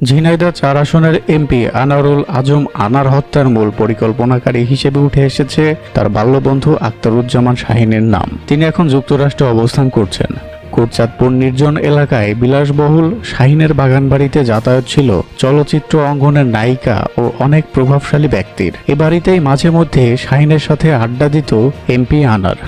ঝিনাইদহ ৪ আসনের এমপি আনারুল আজম আনার হত্যার মূল পরিকল্পনাকারী হিসেবে উঠে এসেছে তার বাল্যবন্ধু আখতারুজ্জামান শাহীনের নাম। তিনি এখন যুক্তরাষ্ট্রে অবস্থান করছেন। কোটচাঁদপুর নির্জন এলাকায় বিলাসবহুল শাহীনের বাগানবাড়িতে যাতায়াত ছিল চলচ্চিত্র অঙ্গনের নায়িকা ও অনেক প্রভাবশালী ব্যক্তির। এ বাড়িতেই মাঝে মধ্যে শাহীনের সাথে আড্ডা দিত এমপি আনার।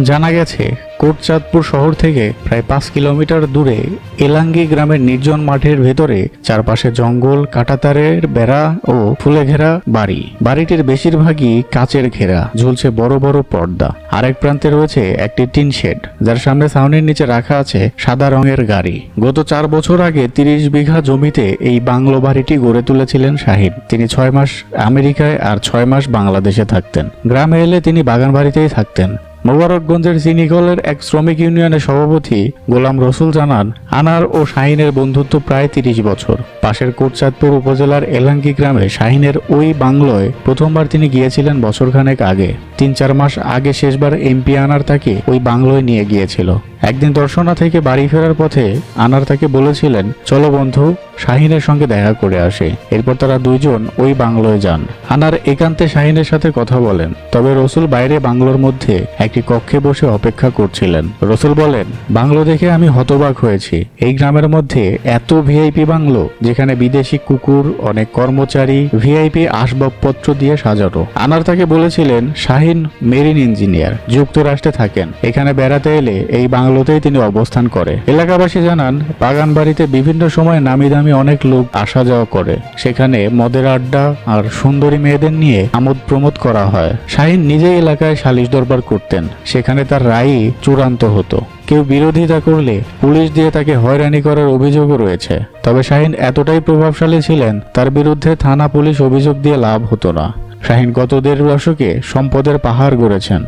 জানা গেছে, কোটচাঁদপুর শহর থেকে প্রায় ৫ কিলোমিটার দূরে এলাঙ্গি গ্রামের নির্জন মাঠের ভেতরে চারপাশে জঙ্গল, কাঁটাতারের বেড়া ও ফুলে ঘেরা বাড়ি। বাড়িটির বেশিরভাগই কাচের ঘেরা, ঝুলছে বড় বড় পর্দা। আরেক প্রান্তে রয়েছে একটি টিন শেড, যার সামনে ছাউনির নিচে রাখা আছে সাদা রঙের গাড়ি। গত ৪ বছর আগে ৩০ বিঘা জমিতে এই বাংলো বাড়িটি গড়ে তুলেছিলেন শাহীন। তিনি ৬ মাস আমেরিকায় আর ৬ মাস বাংলাদেশে থাকতেন। গ্রামে এলে তিনি বাগান বাড়িতেই থাকতেন। মোবারকগঞ্জের চিনিকলের এক শ্রমিক ইউনিয়নের সভাপতি গোলাম রসুল জানান, আনার ও শাহীনের বন্ধুত্ব প্রায় ৩০ বছর। পাশের কোটচাঁদপুর উপজেলার এলাঙ্গি গ্রামে শাহীনের ওই বাংলোয় প্রথমবার তিনি গিয়েছিলেন বছরখানেক আগে। ৩-৪ মাস আগে শেষবার এমপি আনার তাকে ওই বাংলোয় নিয়ে গিয়েছিল। একদিন দর্শনা থেকে বাড়ি ফেরার পথে আনার তাকে বলেছিলেন, চলো বন্ধু, শাহীনের সঙ্গে দেখা করে আসে। এরপর তারা দুইজন ওই বাংলোয় যান। আনার একান্তে শাহীনের সাথে কথা বলেন, তবে রসুল বাইরে বাংলোর মধ্যে একটি কক্ষে বসে অপেক্ষা করছিলেন। রসুল বলেন, বাংলো দেখে আমি হতবাক হয়েছি। এই গ্রামের মধ্যে এত ভিআইপি বাংলো, যেখানে বিদেশি কুকুর, অনেক কর্মচারী, ভিআইপি আসবাবপত্র দিয়ে সাজানো। আনার তাকে বলেছিলেন, শাহীন মেরিন ইঞ্জিনিয়ার, যুক্তরাষ্ট্রে থাকেন। এখানে বেড়াতে এলে এই বাংলোতেই তিনি অবস্থান করে। এলাকাবাসী জানান, বাগান বাড়িতে বিভিন্ন সময় নামি দামি অনেক লোক আসা যাওয়া করে। সেখানে মদের আড্ডা আর সুন্দরী মেয়েদের নিয়ে আমোদ প্রমোদ করা হয়। শাহীন নিজেই এলাকায় সালিশ দরবার করতেন। সেখানে তার রায়ই চূড়ান্ত হতো। কেউ বিরোধিতা করলে পুলিশ দিয়ে তাকে হয়রানি করার অভিযোগও রয়েছে। তবে শাহীন এতটাই প্রভাবশালী ছিলেন, তার বিরুদ্ধে থানা পুলিশ অভিযোগ দিয়ে লাভ হতো না। শাহীন গত ১.৫ দশকে সম্পদের পাহাড় গড়েছেন।